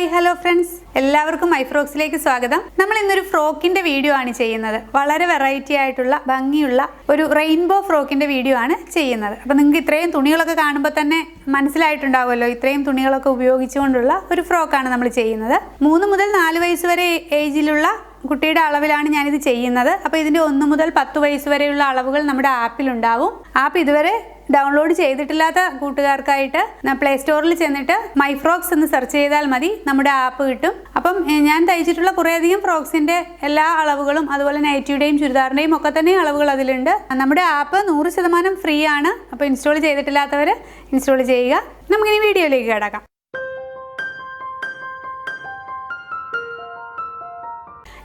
Hi hello friends, എല്ലാവർക്കും my ഫ്രോക്സിലേക്ക് സ്വാഗതം. നമ്മൾ ഇന്നൊരു ഫ്രോക്കിന്റെ വീഡിയോ ആണ് ചെയ്യുന്നത്. വളരെ വെറൈറ്റി ആയിട്ടുള്ള ഭംഗിയുള്ള ഒരു റെയിൻബോ ഫ്രോക്കിന്റെ വീഡിയോ ആണ് ചെയ്യുന്നത്. അപ്പോൾ നിങ്ങൾക്ക് ഇത്രയും തുണികളൊക്കെ കാണുമ്പോൾ തന്നെ മനസ്സിലായിട്ടുണ്ടാവുമല്ലോ, ഇത്രയും തുണികളൊക്കെ ഉപയോഗിച്ചുകൊണ്ടുള്ള ഒരു ഫ്രോക്കാണ് നമ്മൾ ചെയ്യുന്നത്. 3 മുതൽ 4 വയസ്സ് വരെ ഏജിലുള്ള കുട്ടിയുടെ അളവിലാണ് ഞാനിത് ചെയ്യുന്നത്. അപ്പോൾ ഇതിൻ്റെ 1 മുതൽ 10 വയസ്സ് വരെയുള്ള അളവുകൾ നമ്മുടെ ആപ്പിലുണ്ടാവും. ആപ്പ് ഇതുവരെ ഡൗൺലോഡ് ചെയ്തിട്ടില്ലാത്ത കൂട്ടുകാർക്കായിട്ട് പ്ലേ സ്റ്റോറിൽ ചെന്നിട്ട് മൈ ഫ്രോക്സ് എന്ന് സെർച്ച് ചെയ്താൽ മതി, നമ്മുടെ ആപ്പ് കിട്ടും. അപ്പം ഞാൻ തയ്ച്ചിട്ടുള്ള കുറേയധികം ഫ്രോക്സിൻ്റെ എല്ലാ അളവുകളും അതുപോലെ നൈറ്റിയുടെയും ചുരിദാറിൻ്റെയും ഒക്കെ തന്നെ അളവുകൾ അതിലുണ്ട്. നമ്മുടെ ആപ്പ് 100% ഫ്രീ ആണ്. അപ്പോൾ ഇൻസ്റ്റാൾ ചെയ്തിട്ടില്ലാത്തവർ ഇൻസ്റ്റാൾ ചെയ്യുക. നമുക്കിനി വീഡിയോയിലേക്ക് കിടക്കാം.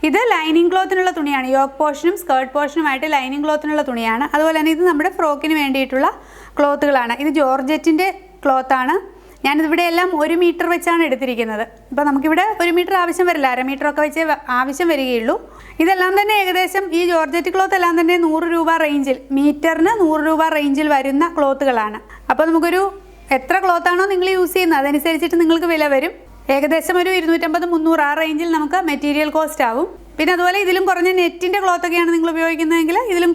ഇത് ലൈനിങ് ക്ലോത്തിനുള്ള തുണിയാണ്. യോക്ക് പോർഷനും സ്കേർട്ട് പോർഷനുമായിട്ട് ലൈനിങ് ക്ലോത്തിനുള്ള തുണിയാണ്. അതുപോലെ തന്നെ ഇത് നമ്മുടെ ഫ്രോക്കിന് വേണ്ടിയിട്ടുള്ള ക്ലോത്തുകളാണ്. ഇത് ജോർജറ്റിൻ്റെ ക്ലോത്താണ്. ഞാനിവിടെ എല്ലാം 1 മീറ്റർ വെച്ചാണ് എടുത്തിരിക്കുന്നത്. അപ്പോൾ നമുക്കിവിടെ 1 മീറ്റർ ആവശ്യം വരില്ല, 1/2 മീറ്ററൊക്കെ വെച്ച് ആവശ്യം വരികയുള്ളൂ. ഇതെല്ലാം തന്നെ ഏകദേശം ഈ ജോർജറ്റ് ക്ലോത്ത് എല്ലാം തന്നെ 100 രൂപ റേഞ്ചിൽ, മീറ്ററിന് 100 രൂപ റേഞ്ചിൽ വരുന്ന ക്ലോത്തുകളാണ്. അപ്പോൾ നമുക്കൊരു എത്ര ക്ലോത്താണോ നിങ്ങൾ യൂസ് ചെയ്യുന്നത് അതനുസരിച്ചിട്ട് നിങ്ങൾക്ക് വില വരും. ഏകദേശം ഒരു 250-300 ആ റേഞ്ചിൽ നമുക്ക് മെറ്റീരിയൽ കോസ്റ്റ് ആവും. പിന്നെ അതുപോലെ ഇതിലും കുറഞ്ഞ നെറ്റിൻ്റെ ക്ലോത്തൊക്കെയാണ് നിങ്ങൾ ഉപയോഗിക്കുന്നതെങ്കിൽ ഇതിലും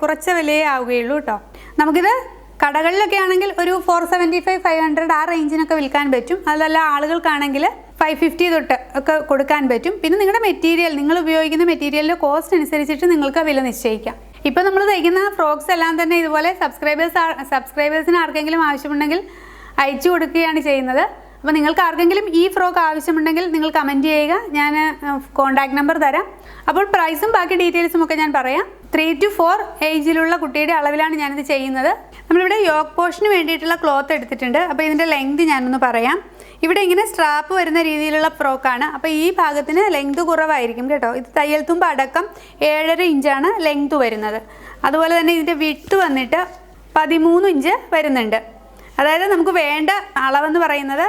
കുറച്ച വിലയേ ആവുകയുള്ളൂ കേട്ടോ. നമുക്കിത് കടകളിലൊക്കെ ആണെങ്കിൽ ഒരു 475-500 ആ റേഞ്ചിനൊക്കെ വിൽക്കാൻ പറ്റും. അതല്ല ആളുകൾക്കാണെങ്കിൽ 550 തൊട്ട് ഒക്കെ കൊടുക്കാൻ പറ്റും. പിന്നെ നിങ്ങളുടെ മെറ്റീരിയൽ, നിങ്ങൾ ഉപയോഗിക്കുന്ന മെറ്റീരിയലിൻ്റെ കോസ്റ്റ് അനുസരിച്ചിട്ട് നിങ്ങൾക്ക് വില നിശ്ചയിക്കാം. ഇപ്പോൾ നമ്മൾ തയ്ക്കുന്ന ഫ്രോക്സ് എല്ലാം തന്നെ ഇതുപോലെ സബ്സ്ക്രൈബേഴ്സിന് ആർക്കെങ്കിലും ആവശ്യമുണ്ടെങ്കിൽ അയച്ചു കൊടുക്കുകയാണ് ചെയ്യുന്നത്. അപ്പോൾ നിങ്ങൾക്ക് ആർക്കെങ്കിലും ഈ ഫ്രോക്ക് ആവശ്യമുണ്ടെങ്കിൽ നിങ്ങൾ കമൻറ്റ് ചെയ്യുക, ഞാൻ കോൺടാക്ട് നമ്പർ തരാം. അപ്പോൾ പ്രൈസും ബാക്കി ഡീറ്റെയിൽസും ഒക്കെ ഞാൻ പറയാം. 3 to 4 ഏജിലുള്ള കുട്ടിയുടെ അളവിലാണ് ഞാനിത് ചെയ്യുന്നത്. നമ്മളിവിടെ യോക്ക് പോർഷന് വേണ്ടിയിട്ടുള്ള ക്ലോത്ത് എടുത്തിട്ടുണ്ട്. അപ്പോൾ ഇതിൻ്റെ ലെങ്ത് ഞാനൊന്ന് പറയാം. ഇവിടെ ഇങ്ങനെ സ്ട്രാപ്പ് വരുന്ന രീതിയിലുള്ള ഫ്രോക്കാണ്. അപ്പോൾ ഈ ഭാഗത്തിന് ലെങ്ത് കുറവായിരിക്കും കേട്ടോ. ഇത് തയ്യൽ തുമ്പ് അടക്കം 7.5 ഇഞ്ചാണ് ലെങ്ത് വരുന്നത്. അതുപോലെ തന്നെ ഇതിൻ്റെ വിഡ്ത്ത് വന്നിട്ട് 13 ഇഞ്ച് വരുന്നുണ്ട്. അതായത് നമുക്ക് വേണ്ട അളവെന്ന് പറയുന്നത്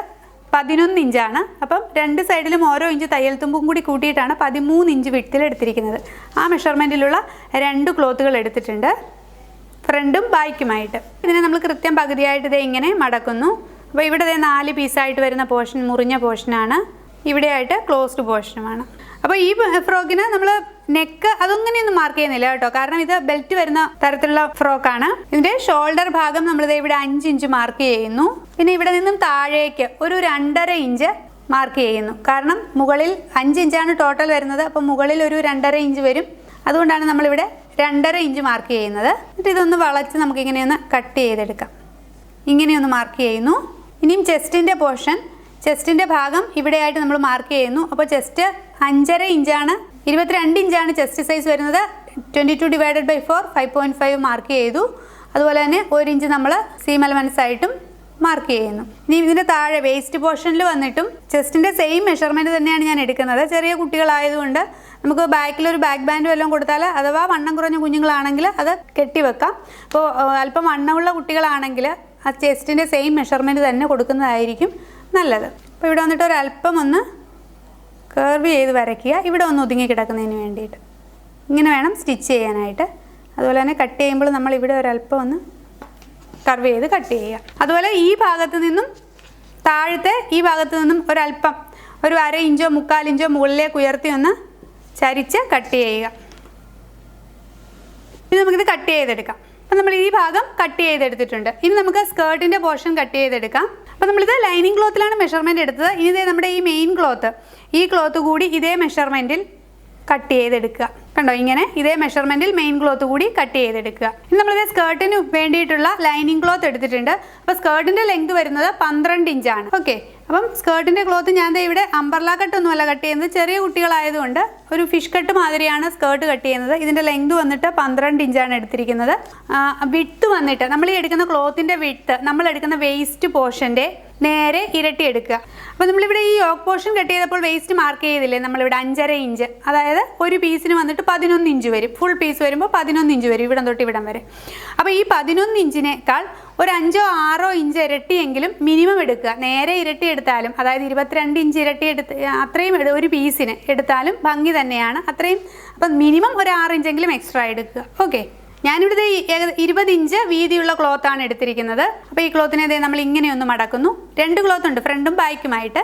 11 ഇഞ്ചാണ്. അപ്പം 2 സൈഡിലും ഓരോ ഇഞ്ച് തയ്യൽ തുമ്പും കൂടി കൂട്ടിയിട്ടാണ് 13 ഇഞ്ച് വിഡ്ത്തിൽ എടുത്തിരിക്കുന്നത്. ആ മെഷർമെൻറ്റിലുള്ള 2 ക്ലോത്തുകൾ എടുത്തിട്ടുണ്ട്, ഫ്രണ്ടും ബാക്കുമായിട്ട്. ഇതിനെ നമ്മൾ കൃത്യം പകുതിയായിട്ട് ഇതേ ഇങ്ങനെ മടക്കുന്നു. അപ്പോൾ ഇവിടെ 4 പീസായിട്ട് വരുന്ന പോർഷൻ മുറിഞ്ഞ പോർഷനാണ്, ഇവിടെയായിട്ട് ക്ലോസ്ഡ് പോർഷനുമാണ്. അപ്പോൾ ഈ ഫ്രോക്കിന് നമ്മൾ നെക്ക് അതൊങ്ങനെയൊന്നും മാർക്ക് ചെയ്യുന്നില്ല കേട്ടോ, കാരണം ഇത് ബെൽറ്റ് വരുന്ന തരത്തിലുള്ള ഫ്രോക്കാണ്. ഇതിൻ്റെ ഷോൾഡർ ഭാഗം നമ്മളിത് ഇവിടെ 5 ഇഞ്ച് മാർക്ക് ചെയ്യുന്നു. പിന്നെ ഇവിടെ നിന്നും താഴേക്ക് ഒരു 2.5 ഇഞ്ച് മാർക്ക് ചെയ്യുന്നു. കാരണം മുകളിൽ 5 ഇഞ്ചാണ് ടോട്ടൽ വരുന്നത്. അപ്പോൾ മുകളിൽ ഒരു 2.5 ഇഞ്ച് വരും. അതുകൊണ്ടാണ് നമ്മളിവിടെ 2.5 ഇഞ്ച് മാർക്ക് ചെയ്യുന്നത്. എന്നിട്ട് ഇതൊന്ന് വളച്ച് നമുക്കിങ്ങനെയൊന്ന് കട്ട് ചെയ്തെടുക്കാം. ഇങ്ങനെയൊന്ന് മാർക്ക് ചെയ്യുന്നു. ഇനിയും ചെസ്റ്റിൻ്റെ പോർഷൻ, ചെസ്റ്റിൻ്റെ ഭാഗം ഇവിടെയായിട്ട് നമ്മൾ മാർക്ക് ചെയ്യുന്നു. അപ്പോൾ ചെസ്റ്റ് 5.5 ഇഞ്ചാണ്, 22 ഇഞ്ചാണ് ചെസ്റ്റ് സൈസ് വരുന്നത്. 22/4 5.5 മാർക്ക് ചെയ്തു. അതുപോലെ തന്നെ 1 ഇഞ്ച് നമ്മൾ സീം അലവൻസ് ആയിട്ടും മാർക്ക് ചെയ്യുന്നു. ഇനി ഇതിൻ്റെ താഴെ വേസ്റ്റ് പോർഷനിൽ വന്നിട്ടും ചെസ്റ്റിൻ്റെ സെയിം മെഷർമെൻറ്റ് തന്നെയാണ് ഞാൻ എടുക്കുന്നത്. ചെറിയ കുട്ടികളായതുകൊണ്ട് നമുക്ക് ബാക്കിലൊരു ബാക്ക് ബാൻഡ് വല്ലതും കൊടുത്താൽ, അഥവാ വണ്ണം കുറഞ്ഞ കുഞ്ഞുങ്ങളാണെങ്കിൽ അത് കെട്ടിവെക്കാം. അപ്പോൾ അല്പം വണ്ണമുള്ള കുട്ടികളാണെങ്കിൽ ആ ചെസ്റ്റിൻ്റെ സെയിം മെഷർമെൻറ്റ് തന്നെ കൊടുക്കുന്നതായിരിക്കും നല്ലത്. അപ്പോൾ ഇവിടെ വന്നിട്ട് ഒരല്പം ഒന്ന് കർവ് ചെയ്ത് വരയ്ക്കുക, ഇവിടെ ഒന്ന് ഒതുങ്ങി കിടക്കുന്നതിന് വേണ്ടിയിട്ട്. ഇങ്ങനെ വേണം സ്റ്റിച്ച് ചെയ്യാനായിട്ട്. അതുപോലെ തന്നെ കട്ട് ചെയ്യുമ്പോൾ നമ്മൾ ഇവിടെ ഒരല്പം ഒന്ന് കർവ് ചെയ്ത് കട്ട് ചെയ്യുക. അതുപോലെ ഈ ഭാഗത്ത് നിന്നും താഴത്തെ ഈ ഭാഗത്ത് നിന്നും ഒരല്പം ഒരു 1/2 ഇഞ്ചോ 3/4 ഇഞ്ചോ മുകളിലേക്ക് ഉയർത്തി ഒന്ന് ചരിച്ച് കട്ട് ചെയ്യുക. ഇനി നമുക്കിത് കട്ട് ചെയ്തെടുക്കാം. അപ്പം നമ്മൾ ഈ ഭാഗം കട്ട് ചെയ്തെടുത്തിട്ടുണ്ട്. ഇനി നമുക്ക് സ്കേർട്ടിൻ്റെ പോർഷൻ കട്ട് ചെയ്തെടുക്കാം. അപ്പോൾ നമ്മളിത് ലൈനിങ് ക്ലോത്തിലാണ് മെഷർമെൻറ്റ് എടുത്തത്. ഇനി ഇതേ നമ്മുടെ ഈ മെയിൻ ക്ലോത്ത്, ഈ ക്ലോത്ത് കൂടി ഇതേ മെഷർമെൻറ്റിൽ കട്ട് ചെയ്തെടുക്കുക. കണ്ടോ, ഇങ്ങനെ ഇതേ മെഷർമെൻറ്റിൽ മെയിൻ ക്ലോത്ത് കൂടി കട്ട് ചെയ്തെടുക്കുക. ഇനി നമ്മളിത് സ്കേർട്ടിന് വേണ്ടിയിട്ടുള്ള ലൈനിങ് ക്ലോത്ത് എടുത്തിട്ടുണ്ട്. അപ്പോൾ സ്കേർട്ടിൻ്റെ ലെങ്ത് വരുന്നത് 12 ഇഞ്ചാണ്. ഓക്കെ, അപ്പം സ്കേർട്ടിൻ്റെ ക്ലോത്ത് ഞാൻ ഇവിടെ അംബർല കട്ടൊന്നുമല്ല കട്ട് ചെയ്യുന്നത്. ചെറിയ കുട്ടികളായതുകൊണ്ട് ഒരു ഫിഷ് കട്ട് മാതിരിയാണ് സ്കേർട്ട് കട്ട് ചെയ്യുന്നത്. ഇതിൻ്റെ ലെങ്ത് വന്നിട്ട് 12 ഇഞ്ചാണ് എടുത്തിരിക്കുന്നത്. വിഡ്ത്ത് വന്നിട്ട് നമ്മൾ ഈ എടുക്കുന്ന ക്ലോത്തിൻ്റെ വിഡ്ത്ത് നമ്മൾ എടുക്കുന്ന വേസ്റ്റ് പോർഷൻ്റെ നേരെ ഇരട്ടി എടുക്കുക. അപ്പോൾ നമ്മളിവിടെ ഈ യോക്ക് പോർഷൻ കട്ട് ചെയ്തപ്പോൾ വേസ്റ്റ് മാർക്ക് ചെയ്തില്ലേ, നമ്മളിവിടെ 5.5 ഇഞ്ച്, അതായത് ഒരു പീസിന് വന്നിട്ട് 11 ഇഞ്ച് വരും. ഫുൾ പീസ് വരുമ്പോൾ 11 ഇഞ്ച് വരും, ഇവിടം തൊട്ട് ഇവിടം വരെ. അപ്പോൾ ഈ 11 ഇഞ്ചിനേക്കാൾ ഒരു 5-6 ഇഞ്ച് ഇരട്ടിയെങ്കിലും മിനിമം എടുക്കുക. നേരെ ഇരട്ടി എടുത്താലും, അതായത് 22 ഇഞ്ച് ഇരട്ടി അത്രയും ഒരു പീസിന് എടുത്താലും ഭംഗി തന്നെയാണ് അത്രയും. അപ്പം മിനിമം ഒരു 6 ഇഞ്ചെങ്കിലും എക്സ്ട്രാ എടുക്കുക. ഓക്കെ, ഞാനിവിടെ 20 ഇഞ്ച് വീതിയുള്ള ക്ലോത്താണ് എടുത്തിരിക്കുന്നത്. അപ്പോൾ ഈ ക്ലോത്തിനെ നമ്മൾ ഇങ്ങനെയൊന്ന് മടക്കുന്നു. 2 ക്ലോത്ത് ഉണ്ട്, ഫ്രണ്ടും ബാക്കുമായിട്ട്.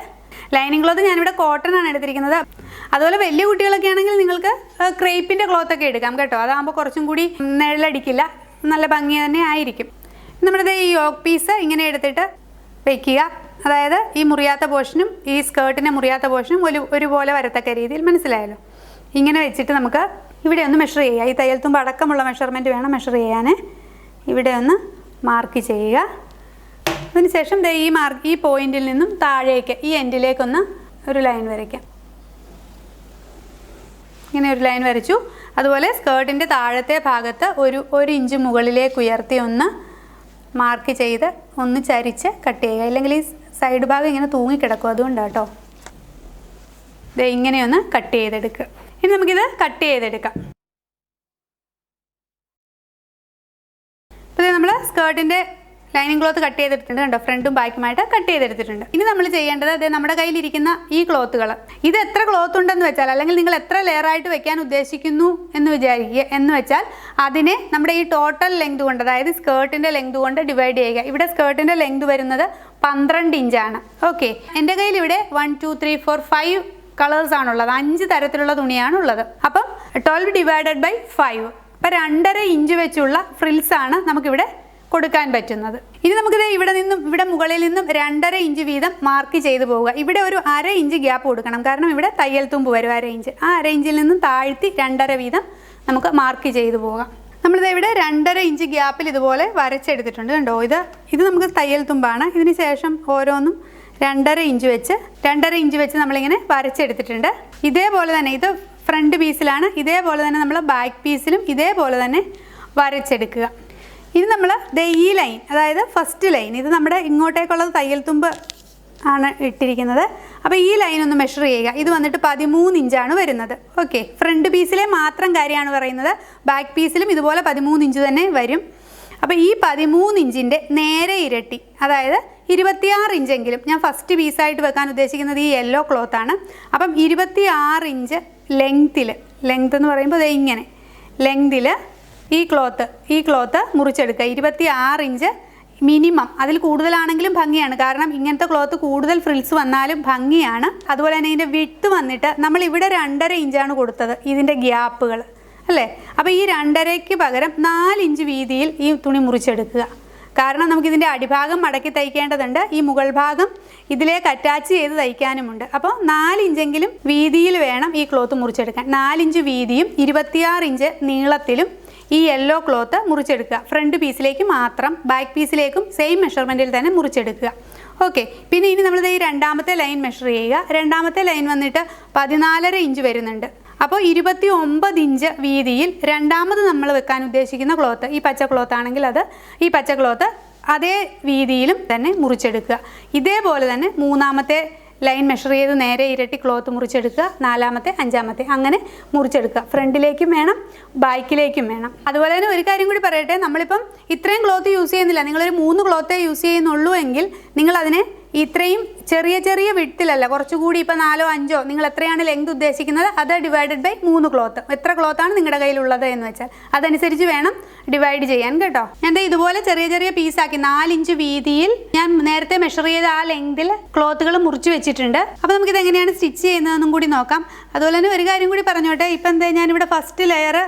ലൈനിങ് ക്ലോത്ത് ഞാനിവിടെ കോട്ടൺ ആണ് എടുത്തിരിക്കുന്നത്. അതുപോലെ വലിയ കുട്ടികളൊക്കെ ആണെങ്കിൽ നിങ്ങൾക്ക് ക്രേപ്പിൻ്റെ ക്ലോത്തൊക്കെ എടുക്കാം കേട്ടോ. അതാകുമ്പോൾ കുറച്ചും കൂടി നിഴലടിക്കില്ല, നല്ല ഭംഗി തന്നെ ആയിരിക്കും. നമ്മുടെ ഈ യോക്ക് പീസ് ഇങ്ങനെ എടുത്തിട്ട് വയ്ക്കുക. അതായത് ഈ മുറിയാത്ത പോർഷനും ഈ സ്കേർട്ടിൻ്റെ മുറിയാത്ത പോർഷനും ഒരുപോലെ വരത്തക്ക രീതിയിൽ, മനസ്സിലായല്ലോ. ഇങ്ങനെ വെച്ചിട്ട് നമുക്ക് ഇവിടെ ഒന്ന് മെഷർ ചെയ്യുക. ഈ തയ്യൽ തുമ്പ് അടക്കമുള്ള മെഷർമെൻറ്റ് വേണം മെഷർ ചെയ്യാൻ. ഇവിടെ ഒന്ന് മാർക്ക് ചെയ്യുക. അതിനുശേഷം ഈ പോയിന്റിൽ നിന്നും താഴേക്ക് ഈ എൻഡിലേക്കൊന്ന് ഒരു ലൈൻ വരയ്ക്കാം. ഇങ്ങനെ ഒരു ലൈൻ വരച്ചു. അതുപോലെ സ്കേർട്ടിൻ്റെ താഴത്തെ ഭാഗത്ത് ഒരു ഇഞ്ച് മുകളിലേക്ക് ഉയർത്തി ഒന്ന് മാർക്ക് ചെയ്ത് ഒന്ന് ചരിച്ച് കട്ട് ചെയ്യുക. ഇല്ലെങ്കിൽ ഈ സൈഡ് ഭാഗം ഇങ്ങനെ തൂങ്ങിക്കിടക്കും, അതുകൊണ്ടാണ് കേട്ടോ. ഇങ്ങനെയൊന്ന് കട്ട് ചെയ്തെടുക്കുക. ഇനി നമുക്കിത് കട്ട് ചെയ്തെടുക്കാം. അപ്പോൾ നമ്മൾ സ്കേർട്ടിൻ്റെ ലൈനിങ് ക്ലോത്ത് കട്ട് ചെയ്തെടുത്തിട്ടുണ്ട് കണ്ടോ, ഫ്രണ്ടും ബാക്കുമായിട്ട് കട്ട് ചെയ്തെടുത്തിട്ടുണ്ട്. ഇനി നമ്മൾ ചെയ്യേണ്ടത് അത് നമ്മുടെ കയ്യിലിരിക്കുന്ന ഈ ക്ലോത്തുകൾ, ഇത് എത്ര ക്ലോത്ത് ഉണ്ടെന്ന് വെച്ചാൽ, അല്ലെങ്കിൽ നിങ്ങൾ എത്ര ലെയറായിട്ട് വെക്കാൻ ഉദ്ദേശിക്കുന്നു എന്ന് വിചാരിക്കുക എന്ന് വെച്ചാൽ അതിനെ നമ്മുടെ ഈ ടോട്ടൽ ലെങ്ത് കൊണ്ട്, അതായത് സ്കേർട്ടിൻ്റെ ലെങ്ത് കൊണ്ട് ഡിവൈഡ് ചെയ്യുക. ഇവിടെ സ്കേർട്ടിൻ്റെ ലെങ്ത് വരുന്നത് 12 ഇഞ്ചാണ്. ഓക്കെ, എൻ്റെ കയ്യിൽ ഇവിടെ 1 2 3 4 5 കളേഴ്സ് ആണുള്ളത്. 5 തരത്തിലുള്ള തുണിയാണുള്ളത്. അപ്പം 12 ഡിവൈഡഡ് ബൈ 5, അപ്പം 2.5 ഇഞ്ച് വെച്ചുള്ള ഫ്രിൽസാണ് നമുക്കിവിടെ കൊടുക്കാൻ പറ്റുന്നത്. ഇനി നമുക്കിത് ഇവിടെ മുകളിൽ നിന്നും 2.5 ഇഞ്ച് വീതം മാർക്ക് ചെയ്ത് പോവുക. ഇവിടെ ഒരു 1/2 ഇഞ്ച് ഗ്യാപ്പ് കൊടുക്കണം, കാരണം ഇവിടെ തയ്യൽ തുമ്പ് വരും 1/2 ഇഞ്ച്. ആ 1/2 ഇഞ്ചിൽ നിന്നും താഴ്ത്തി 2.5 വീതം നമുക്ക് മാർക്ക് ചെയ്ത് പോകാം. നമ്മളിത് ഇവിടെ 2.5 ഇഞ്ച് ഗ്യാപ്പിൽ ഇതുപോലെ വരച്ചെടുത്തിട്ടുണ്ട് കണ്ടോ. ഇത് നമുക്ക് തയ്യൽ തുമ്പാണ്. ഇതിന് ശേഷം ഓരോന്നും 2.5 ഇഞ്ച് വെച്ച് നമ്മളിങ്ങനെ വരച്ചെടുത്തിട്ടുണ്ട്. ഇതേപോലെ തന്നെ ഇത് ഫ്രണ്ട് പീസിലാണ്. ഇതേപോലെ തന്നെ നമ്മൾ ബാക്ക് പീസിലും ഇതേപോലെ തന്നെ വരച്ചെടുക്കുക. ഇനി നമ്മൾ ഈ ലൈൻ, അതായത് ഫസ്റ്റ് ലൈൻ, ഇത് നമ്മുടെ ഇങ്ങോട്ടേക്കുള്ളത് തയ്യൽ തുമ്പ് ആണ് ഇട്ടിരിക്കുന്നത്. അപ്പോൾ ഈ ലൈൻ ഒന്ന് മെഷർ ചെയ്യുക. ഇത് വന്നിട്ട് 13 ഇഞ്ചാണ് വരുന്നത്. ഓക്കെ, ഫ്രണ്ട് പീസിലെ മാത്രം കാര്യമാണ് പറയുന്നത്. ബാക്ക് പീസിലും ഇതുപോലെ 13 ഇഞ്ച് തന്നെ വരും. അപ്പോൾ ഈ 13 ഇഞ്ചിൻ്റെ നേരെ ഇരട്ടി, അതായത് 26 ഇഞ്ചെങ്കിലും, ഞാൻ ഫസ്റ്റ് പീസായിട്ട് വെക്കാൻ ഉദ്ദേശിക്കുന്നത് ഈ യെല്ലോ ക്ലോത്താണ്. അപ്പം 26 ഇഞ്ച് ലെങ്ത് എന്ന് പറയുമ്പോൾ ഇങ്ങനെ ലെങ്തിൽ ഈ ക്ലോത്ത് മുറിച്ചെടുക്കുക. 26 inch minimum. അതിൽ കൂടുതലാണെങ്കിലും ഭംഗിയാണ്, കാരണം ഇങ്ങനത്തെ ക്ലോത്ത് കൂടുതൽ ഫ്രിൽസ് വന്നാലും ഭംഗിയാണ്. അതുപോലെ തന്നെ ഇതിൻ്റെ വിഡ്ത്ത് വന്നിട്ട് നമ്മൾ ഇവിടെ 2.5 ഇഞ്ചാണ് കൊടുത്തത്, ഇതിൻ്റെ ഗ്യാപ്പുകൾ അല്ലേ. അപ്പോൾ ഈ 2.5ക്ക് പകരം 4 ഇഞ്ച് വീതിയിൽ ഈ തുണി മുറിച്ചെടുക്കുക. കാരണം നമുക്കിതിൻ്റെ അടിഭാഗം മടക്കി തയ്ക്കേണ്ടതുണ്ട്, ഈ മുകൾ ഭാഗം ഇതിലേക്ക് അറ്റാച്ച് ചെയ്ത് തയ്ക്കാനുമുണ്ട്. അപ്പോൾ 4 ഇഞ്ചെങ്കിലും വീതിയിൽ വേണം ഈ ക്ലോത്ത് മുറിച്ചെടുക്കാൻ. 4 ഇഞ്ച് വീതിയും 26 ഇഞ്ച് നീളത്തിലും ഈ യെല്ലോ ക്ലോത്ത് മുറിച്ചെടുക്കുക. ഫ്രണ്ട് പീസിലേക്ക് മാത്രം, ബാക്ക് പീസിലേക്കും സെയിം മെഷർമെൻറ്റിൽ തന്നെ മുറിച്ചെടുക്കുക. ഓക്കെ, പിന്നെ ഇനി നമ്മളിത് ഈ രണ്ടാമത്തെ ലൈൻ മെഷർ ചെയ്യുക. രണ്ടാമത്തെ ലൈൻ വന്നിട്ട് 14.5 ഇഞ്ച് വരുന്നുണ്ട്. അപ്പോൾ 29 ഇഞ്ച് വീതിയിൽ രണ്ടാമത് നമ്മൾ വെക്കാൻ ഉദ്ദേശിക്കുന്ന ക്ലോത്ത്, ഈ പച്ച ക്ലോത്ത് ആണെങ്കിൽ ഈ പച്ച ക്ലോത്ത് അതേ വീതിയിലും തന്നെ മുറിച്ചെടുക്കുക. ഇതേപോലെ തന്നെ മൂന്നാമത്തെ ലൈൻ മെഷർ ചെയ്ത് നേരെ ഇരട്ടി ക്ലോത്ത് മുറിച്ചെടുക്കുക. 4-മത്തെ 5-മത്തെ അങ്ങനെ മുറിച്ചെടുക്കുക. ഫ്രണ്ടിലേക്കും വേണം, ബാക്കിലേക്കും വേണം. അതുപോലെ തന്നെ ഒരു കാര്യം കൂടി പറയട്ടെ, നമ്മളിപ്പം ഇത്രയും ക്ലോത്ത് യൂസ് ചെയ്യുന്നില്ല, നിങ്ങളൊരു 3 ക്ലോത്തേ യൂസ് ചെയ്യുന്നുള്ളൂ എങ്കിൽ നിങ്ങളതിനെ ഇത്രയും ചെറിയ വിഡ്ത്തിലല്ല, കുറച്ചുകൂടി ഇപ്പോൾ 4-ഓ 5-ഓ നിങ്ങൾ എത്രയാണ് ലെങ്ത് ഉദ്ദേശിക്കുന്നത് അത് ഡിവൈഡഡ് ബൈ 3 ക്ലോത്ത്, എത്ര ക്ലോത്താണ് നിങ്ങളുടെ കയ്യിലുള്ളത് എന്ന് വെച്ചാൽ അതനുസരിച്ച് വേണം ഡിവൈഡ് ചെയ്യാൻ കേട്ടോ. ഞാൻ ഇതുപോലെ ചെറിയ പീസാക്കി 4 ഇഞ്ച് വീതിയിൽ ഞാൻ നേരത്തെ മെഷർ ചെയ്ത ആ ലെങ്തിൽ ക്ലോത്തുകൾ മുറിച്ച് വെച്ചിട്ടുണ്ട്. അപ്പോൾ നമുക്കിത് എങ്ങനെയാണ് സ്റ്റിച്ച് ചെയ്യുന്നതെന്നും കൂടി നോക്കാം. അതുപോലെ തന്നെ ഒരു കാര്യം കൂടി പറഞ്ഞോട്ടെ, ഇപ്പം ഞാനിവിടെ ഫസ്റ്റ് ലെയർ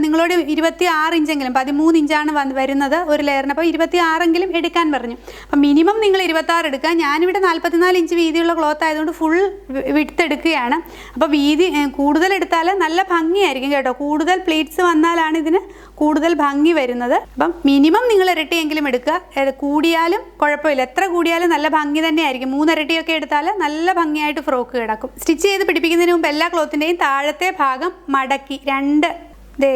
നിങ്ങളോട് 26 ഇഞ്ചെങ്കിലും, 13 ഇഞ്ചാണ് വരുന്നത് ഒരു ലെയറിന്, അപ്പോൾ 26എങ്കിലും എടുക്കാൻ പറഞ്ഞു. അപ്പം മിനിമം നിങ്ങൾ 26 എടുക്കുക. ഞാനിവിടെ 44 ഇഞ്ച് വീതിയുള്ള ക്ലോത്ത് ആയതുകൊണ്ട് ഫുൾ വിഡ്ത്ത് എടുക്കുകയാണ്. അപ്പോൾ വീതി കൂടുതൽ എടുത്താൽ നല്ല ഭംഗിയായിരിക്കും കേട്ടോ. കൂടുതൽ പ്ലീറ്റ്സ് വന്നാലാണ് ഇതിന് കൂടുതൽ ഭംഗി വരുന്നത്. അപ്പം മിനിമം നിങ്ങൾ ഇരട്ടിയെങ്കിലും എടുക്കുക. കൂടിയാലും കുഴപ്പമില്ല, എത്ര കൂടിയാലും നല്ല ഭംഗി തന്നെയായിരിക്കും. 3 ഇരട്ടിയൊക്കെ എടുത്താൽ നല്ല ഭംഗിയായിട്ട് ഫ്രോക്ക് കിടക്കും. സ്റ്റിച്ച് ചെയ്ത് പിടിപ്പിക്കുന്നതിന് മുമ്പ് എല്ലാ ക്ലോത്തിൻ്റെയും താഴത്തെ ഭാഗം മടക്കി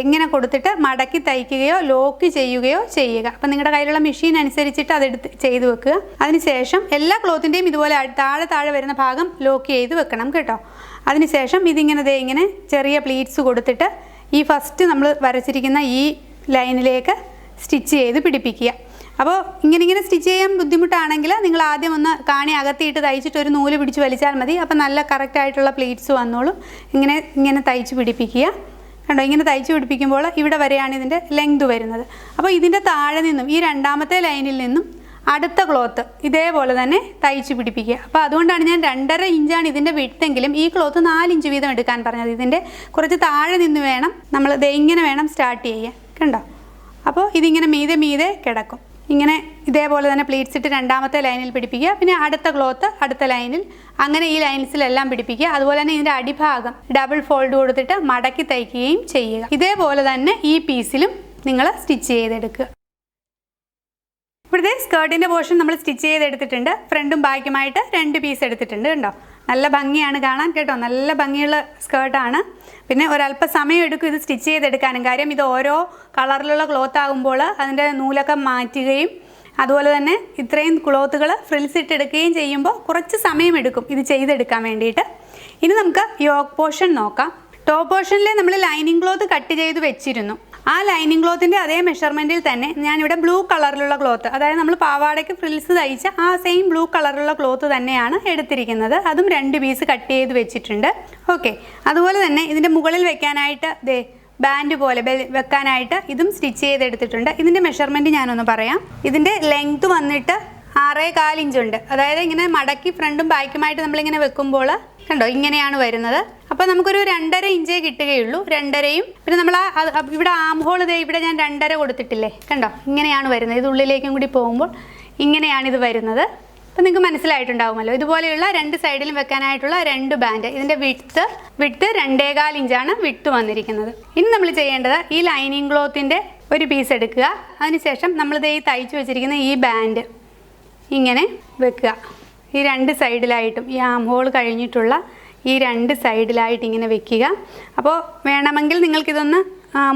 ഇങ്ങനെ കൊടുത്തിട്ട് മടക്കി തയ്ക്കുകയോ ലോക്ക് ചെയ്യുകയോ ചെയ്യുക. അപ്പം നിങ്ങളുടെ കയ്യിലുള്ള മെഷീൻ അനുസരിച്ചിട്ട് അതെടുത്ത് ചെയ്ത് വെക്കുക. അതിനുശേഷം എല്ലാ ക്ലോത്തിൻ്റെയും ഇതുപോലെ താഴെ വരുന്ന ഭാഗം ലോക്ക് ചെയ്ത് വെക്കണം കേട്ടോ. അതിനുശേഷം ഇങ്ങനെ ചെറിയ പ്ലീറ്റ്സ് കൊടുത്തിട്ട് ഈ ഫസ്റ്റ് നമ്മൾ വരച്ചിരിക്കുന്ന ഈ ലൈനിലേക്ക് സ്റ്റിച്ച് ചെയ്ത് പിടിപ്പിക്കുക. അപ്പോൾ ഇങ്ങനെ സ്റ്റിച്ച് ചെയ്യാൻ ബുദ്ധിമുട്ടാണെങ്കിൽ നിങ്ങൾ ആദ്യം ഒന്ന് കാണി അകത്തിയിട്ട് തയ്ച്ചിട്ട് ഒരു നൂല് പിടിച്ച് വലിച്ചാൽ മതി. അപ്പോൾ നല്ല കറക്റ്റായിട്ടുള്ള പ്ലീറ്റ്സ് വന്നോളും. ഇങ്ങനെ തയ്ച്ച് പിടിപ്പിക്കുക കണ്ടോ. ഇങ്ങനെ തയ്ച്ച് പിടിപ്പിക്കുമ്പോൾ ഇവിടെ വരെയാണ് ഇതിൻ്റെ ലെങ്ത് വരുന്നത്. അപ്പോൾ ഇതിൻ്റെ താഴെ നിന്നും ഈ രണ്ടാമത്തെ ലൈനിൽ നിന്നും അടുത്ത ക്ലോത്ത് ഇതേപോലെ തന്നെ തയ്ച്ച് പിടിപ്പിക്കുക. അപ്പോൾ അതുകൊണ്ടാണ് ഞാൻ 2.5 ഇഞ്ചാണ് ഇതിൻ്റെ വിട്ടെങ്കിലും ഈ ക്ലോത്ത് 4 ഇഞ്ച് വീതം എടുക്കാൻ പറഞ്ഞത്. ഇതിൻ്റെ കുറച്ച് താഴെ നിന്ന് വേണം നമ്മൾ ഇങ്ങനെ വേണം സ്റ്റാർട്ട് ചെയ്യാൻ. കണ്ടോ? അപ്പോൾ ഇതിങ്ങനെ മീതെ കിടക്കും. ഇങ്ങനെ ഇതേപോലെ തന്നെ പ്ലീറ്റ്സ് ഇട്ട് രണ്ടാമത്തെ ലൈനിൽ പിടിപ്പിക്കുക. പിന്നെ അടുത്ത ക്ലോത്ത് അടുത്ത ലൈനിൽ, അങ്ങനെ ഈ ലൈൻസിലെല്ലാം പിടിപ്പിക്കുക. അതുപോലെ തന്നെ ഇതിൻ്റെ അടിഭാഗം ഡബിൾ ഫോൾഡ് കൊടുത്തിട്ട് മടക്കി തയ്ക്കുകയും ചെയ്യുക. ഇതേപോലെ തന്നെ ഈ പീസിലും നിങ്ങൾ സ്റ്റിച്ച് ചെയ്തെടുക്കുക. ഇവിടുത്തെ സ്കേർട്ടിൻ്റെ പോർഷൻ നമ്മൾ സ്റ്റിച്ച് ചെയ്തെടുത്തിട്ടുണ്ട്. ഫ്രണ്ടും ബാക്കുമായിട്ട് 2 പീസ് എടുത്തിട്ടുണ്ട്. കണ്ടോ? നല്ല ഭംഗിയാണ് കാണാൻ കേട്ടോ. നല്ല ഭംഗിയുള്ള സ്കേർട്ടാണ്. പിന്നെ ഒരല്പ സമയം എടുക്കും ഇത് സ്റ്റിച്ച് ചെയ്തെടുക്കാനും. കാര്യം ഇത് ഓരോ കളറിലുള്ള ക്ലോത്ത് ആകുമ്പോൾ അതിൻ്റെ നൂലൊക്കെ മാറ്റുകയും അതുപോലെ തന്നെ ഇത്രയും ക്ലോത്തുകൾ ഫ്രിൽസ് ഇട്ടെടുക്കുകയും ചെയ്യുമ്പോൾ കുറച്ച് സമയം എടുക്കും ഇത് ചെയ്തെടുക്കാൻ വേണ്ടിയിട്ട്. ഇനി നമുക്ക് യോക്ക് പോർഷൻ നോക്കാം. ടോപ്പ് പോർഷനിൽ നമ്മൾ ലൈനിങ് ക്ലോത്ത് കട്ട് ചെയ്ത് വെച്ചിരുന്നു. ആ ലൈനിങ് ക്ലോത്തിൻ്റെ അതേ മെഷർമെൻറ്റിൽ തന്നെ ഞാനിവിടെ ബ്ലൂ കളറിലുള്ള ക്ലോത്ത്, അതായത് നമ്മൾ പാവാടയ്ക്ക് ഫ്രിൽസ് തയ്ച്ച ആ സെയിം ബ്ലൂ കളറിലുള്ള ക്ലോത്ത് തന്നെയാണ് എടുത്തിരിക്കുന്നത്. അതും 2 പീസ് കട്ട് ചെയ്ത് വെച്ചിട്ടുണ്ട്. ഓക്കെ. അതുപോലെ തന്നെ ഇതിൻ്റെ മുകളിൽ വെക്കാനായിട്ട് ബാൻഡ് പോലെ വെക്കാനായിട്ട് ഇതും സ്റ്റിച്ച് ചെയ്തെടുത്തിട്ടുണ്ട്. ഇതിൻ്റെ മെഷർമെൻറ്റ് ഞാനൊന്ന് പറയാം. ഇതിൻ്റെ ലെങ്ത് വന്നിട്ട് 6.25 ഇഞ്ചുണ്ട്. അതായത് ഇങ്ങനെ മടക്കി ഫ്രണ്ടും ബാക്കുമായിട്ട് നമ്മളിങ്ങനെ വെക്കുമ്പോൾ കണ്ടോ ഇങ്ങനെയാണ് വരുന്നത്. അപ്പോൾ നമുക്കൊരു 2.5 ഇഞ്ചേ കിട്ടുകയുള്ളൂ. 2.5യും പിന്നെ നമ്മൾ ഇവിടെ ആം ഹോൾ ഇവിടെ ഞാൻ 2.5 കൊടുത്തിട്ടില്ലേ, കണ്ടോ ഇങ്ങനെയാണ് വരുന്നത്. ഇത് ഉള്ളിലേക്കും കൂടി പോകുമ്പോൾ ഇങ്ങനെയാണിത് വരുന്നത്. അപ്പോൾ നിങ്ങൾക്ക് മനസ്സിലായിട്ടുണ്ടാവുമല്ലോ. ഇതുപോലെയുള്ള 2 സൈഡിലും വെക്കാനായിട്ടുള്ള 2 ബാൻഡ്. ഇതിൻ്റെ വിഡ്ത്ത് 2.25 ഇഞ്ചാണ് വിഡ്ത്ത് വന്നിരിക്കുന്നത്. ഇനി നമ്മൾ ചെയ്യേണ്ടത് ഈ ലൈനിങ് ക്ലോത്തിൻ്റെ ഒരു പീസ് എടുക്കുക. അതിനുശേഷം നമ്മളിത് ഈ തയ്ച്ചു വെച്ചിരിക്കുന്ന ഈ ബാൻഡ് ഇങ്ങനെ വെക്കുക. ഈ 2 സൈഡിലായിട്ടും ഈ ആം ഹോൾ കഴിഞ്ഞിട്ടുള്ള ഈ 2 സൈഡിലായിട്ട് ഇങ്ങനെ വെക്കുക. അപ്പോൾ വേണമെങ്കിൽ നിങ്ങൾക്കിതൊന്ന്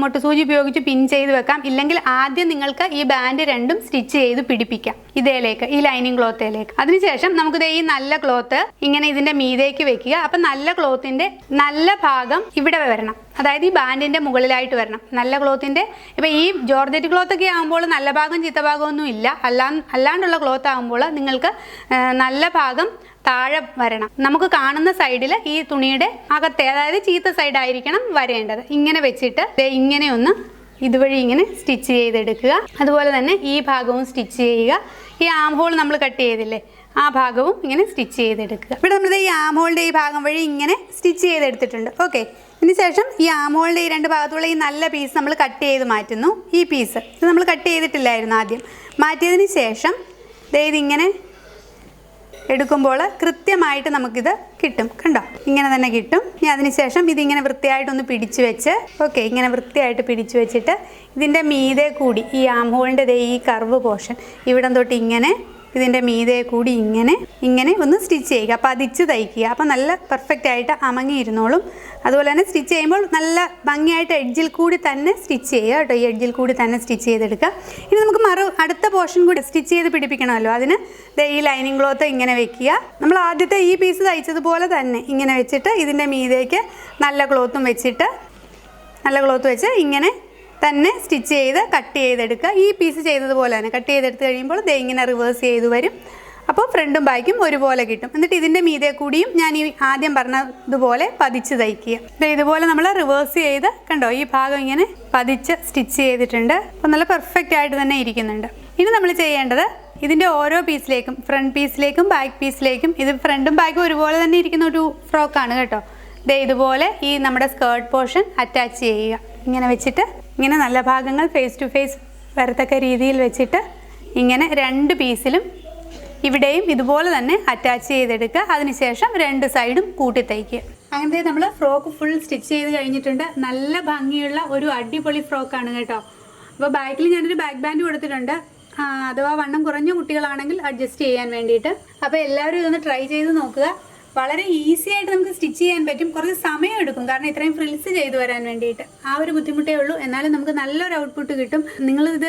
മുട്ടുസൂചി ഉപയോഗിച്ച് പിൻ ചെയ്ത് വെക്കാം. ഇല്ലെങ്കിൽ ആദ്യം നിങ്ങൾക്ക് ഈ ബാൻഡ് 2ഉം സ്റ്റിച്ച് ചെയ്ത് പിടിപ്പിക്കാം ഇതേലേക്ക്, ഈ ലൈനിങ് ക്ലോത്തേലേക്ക്. അതിനുശേഷം നമുക്കിത് ഈ നല്ല ക്ലോത്ത് ഇങ്ങനെ ഇതിൻ്റെ മീതേക്ക് വെക്കുക. അപ്പം നല്ല ക്ലോത്തിൻ്റെ നല്ല ഭാഗം ഇവിടെ വരണം, അതായത് ഈ ബാൻഡിൻ്റെ മുകളിലായിട്ട് വരണം. നല്ല ക്ലോത്തിൻ്റെ ഇപ്പോൾ ഈ ജോർജറ്റ് ക്ലോത്തൊക്കെ ആകുമ്പോൾ നല്ല ഭാഗം ചീത്ത ഭാഗമൊന്നും ഇല്ല. അല്ലാണ്ടുള്ള ക്ലോത്ത് ആകുമ്പോൾ നിങ്ങൾക്ക് നല്ല ഭാഗം താഴെ വരണം. നമുക്ക് കാണുന്ന സൈഡിൽ ഈ തുണിയുടെ അകത്തെ, അതായത് ചീത്ത സൈഡായിരിക്കണം വരേണ്ടത്. ഇങ്ങനെ വെച്ചിട്ട് ഇങ്ങനെ ഒന്ന് ഇതുവഴി ഇങ്ങനെ സ്റ്റിച്ച് ചെയ്തെടുക്കുക. അതുപോലെ തന്നെ ഈ ഭാഗവും സ്റ്റിച്ച് ചെയ്യുക. ഈ ആം ഹോൾ നമ്മൾ കട്ട് ചെയ്തില്ലേ, ആ ഭാഗവും ഇങ്ങനെ സ്റ്റിച്ച് ചെയ്തെടുക്കുക. ഇവിടെ നമ്മൾ ഈ ആം ഹോളിൻ്റെ ഈ ഭാഗം വഴി ഇങ്ങനെ സ്റ്റിച്ച് ചെയ്തെടുത്തിട്ടുണ്ട്. ഓക്കെ. ഇതിനുശേഷം ഈ ആം ഹോളിൻ്റെ ഈ 2 ഭാഗത്തുള്ള ഈ നല്ല പീസ് നമ്മൾ കട്ട് ചെയ്ത് മാറ്റുന്നു. ഈ പീസ് ഇത് നമ്മൾ കട്ട് ചെയ്തിട്ടില്ലായിരുന്നു ആദ്യം. മാറ്റിയതിന് ശേഷം ഇതിങ്ങനെ എടുക്കുമ്പോൾ കൃത്യമായിട്ട് നമുക്കിത് കിട്ടും. കണ്ടോ? ഇങ്ങനെ തന്നെ കിട്ടും. ഇനി അതിനുശേഷം ഇതിങ്ങനെ വൃത്തിയായിട്ടൊന്ന് പിടിച്ചു വെച്ച്, ഓക്കെ, ഇങ്ങനെ വൃത്തിയായിട്ട് പിടിച്ചു വെച്ചിട്ട് ഇതിൻ്റെ മീതെ കൂടി ഈ ആം ഹോളിൻ്റെ ഈ കർവ് പോർഷൻ ഇവിടം തൊട്ട് ഇങ്ങനെ ഇതിൻ്റെ മീതെ കൂടി ഇങ്ങനെ ഒന്ന് സ്റ്റിച്ച് ചെയ്യുക. പതിച്ച് തയ്ക്കുക. അപ്പോൾ നല്ല പെർഫെക്റ്റ് ആയിട്ട് അമങ്ങിയിരുന്നോളും. അതുപോലെ തന്നെ സ്റ്റിച്ച് ചെയ്യുമ്പോൾ നല്ല ഭംഗിയായിട്ട് എഡ്ജിൽ കൂടി തന്നെ സ്റ്റിച്ച് ചെയ്യുക കേട്ടോ. ഈ എഡ്ജിൽ കൂടി തന്നെ സ്റ്റിച്ച് ചെയ്തെടുക്കുക. ഇനി നമുക്ക് അടുത്ത പോർഷൻ കൂടി സ്റ്റിച്ച് ചെയ്ത് പിടിപ്പിക്കണമല്ലോ. അതിന് ഈ ലൈനിങ് ക്ലോത്ത് ഇങ്ങനെ വെക്കുക. നമ്മൾ ആദ്യത്തെ ഈ പീസ് തയ്ച്ചതുപോലെ തന്നെ ഇങ്ങനെ വെച്ചിട്ട് ഇതിൻ്റെ മീതേക്ക് നല്ല ക്ലോത്ത് വെച്ച് ഇങ്ങനെ തന്നെ സ്റ്റിച്ച് ചെയ്ത് കട്ട് ചെയ്തെടുക്കുക. ഈ പീസ് ചെയ്തതുപോലെ തന്നെ കട്ട് ചെയ്തെടുത്ത് കഴിയുമ്പോൾ ഇങ്ങനെ റിവേഴ്സ് ചെയ്ത് വരും. അപ്പോൾ ഫ്രണ്ടും ബാക്കും ഒരുപോലെ കിട്ടും. എന്നിട്ട് ഇതിൻ്റെ മീതെ കൂടിയും ഞാൻ ഈ ആദ്യം പറഞ്ഞതുപോലെ പതിച്ച് തയ്ക്കുക. ഇതുപോലെ നമ്മൾ റിവേഴ്സ് ചെയ്ത് കണ്ടോ ഈ ഭാഗം ഇങ്ങനെ പതിച്ച് സ്റ്റിച്ച് ചെയ്തിട്ടുണ്ട്. അപ്പോൾ നല്ല പെർഫെക്റ്റ് ആയിട്ട് തന്നെ ഇരിക്കുന്നുണ്ട്. ഇനി നമ്മൾ ചെയ്യേണ്ടത് ഇതിൻ്റെ ഓരോ പീസിലേക്കും, ഫ്രണ്ട് പീസിലേക്കും ബാക്ക് പീസിലേക്കും, ഇത് ഫ്രണ്ടും ബാക്കും ഒരുപോലെ തന്നെ ഇരിക്കുന്ന ഒരു ഫ്രോക്കാണ് കേട്ടോ. ഇതുപോലെ ഈ നമ്മുടെ സ്കേർട്ട് പോർഷൻ അറ്റാച്ച് ചെയ്യുക. ഇങ്ങനെ വെച്ചിട്ട് ഇങ്ങനെ നല്ല ഭാഗങ്ങൾ ഫേസ് ടു ഫേസ് വരത്തക്ക രീതിയിൽ വെച്ചിട്ട് ഇങ്ങനെ 2 പീസിലും ഇവിടെയും ഇതുപോലെ തന്നെ അറ്റാച്ച് ചെയ്തെടുക്കുക. അതിനുശേഷം 2 സൈഡും കൂട്ടി തയ്ക്കുക. അങ്ങനത്തെ നമ്മൾ ഫ്രോക്ക് ഫുൾ സ്റ്റിച്ച് ചെയ്ത് കഴിഞ്ഞിട്ടുണ്ട്. നല്ല ഭംഗിയുള്ള ഒരു അടിപൊളി ഫ്രോക്കാണ് കേട്ടോ. അപ്പോൾ ബാക്കിൽ ഞാനൊരു ബാക്ക് ബാൻഡ് കൊടുത്തിട്ടുണ്ട്. അഥവാ വണ്ണം കുറഞ്ഞ കുട്ടികളാണെങ്കിൽ അഡ്ജസ്റ്റ് ചെയ്യാൻ വേണ്ടിയിട്ട്. അപ്പോൾ എല്ലാവരും ഇതൊന്ന് ട്രൈ ചെയ്ത് നോക്കുക. വളരെ ഈസി ആയിട്ട് നമുക്ക് സ്റ്റിച്ച് ചെയ്യാൻ പറ്റും. കുറച്ച് സമയം എടുക്കും, കാരണം ഇത്രയും ഫ്രിൽസ് ചെയ്ത് വരാൻ വേണ്ടിയിട്ട് ആ ഒരു ബുദ്ധിമുട്ടേ ഉള്ളൂ. എന്നാലും നമുക്ക് നല്ലൊരു ഔട്ട്പുട്ട് കിട്ടും. നിങ്ങളിത്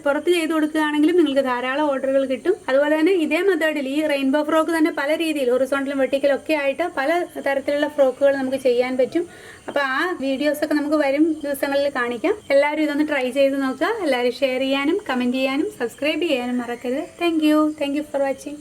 പുറത്ത് ചെയ്ത് കൊടുക്കുകയാണെങ്കിലും നിങ്ങൾക്ക് ധാരാളം ഓർഡറുകൾ കിട്ടും. അതുപോലെ തന്നെ ഇതേ മെത്തേഡിൽ ഈ റെയിൻബോ ഫ്രോക്ക് തന്നെ പല രീതിയിൽ ഹൊറിസോണ്ടലും വെർട്ടിക്കലും ഒക്കെ ആയിട്ട് പല തരത്തിലുള്ള ഫ്രോക്കുകൾ നമുക്ക് ചെയ്യാൻ പറ്റും. അപ്പോൾ ആ വീഡിയോസൊക്കെ നമുക്ക് വരും ദിവസങ്ങളിൽ കാണിക്കാം. എല്ലാവരും ഇതൊന്ന് ട്രൈ ചെയ്ത് നോക്കുക. എല്ലാവരും ഷെയർ ചെയ്യാനും കമൻറ്റ് ചെയ്യാനും സബ്സ്ക്രൈബ് ചെയ്യാനും മറക്കരുത്. Thank you for watching.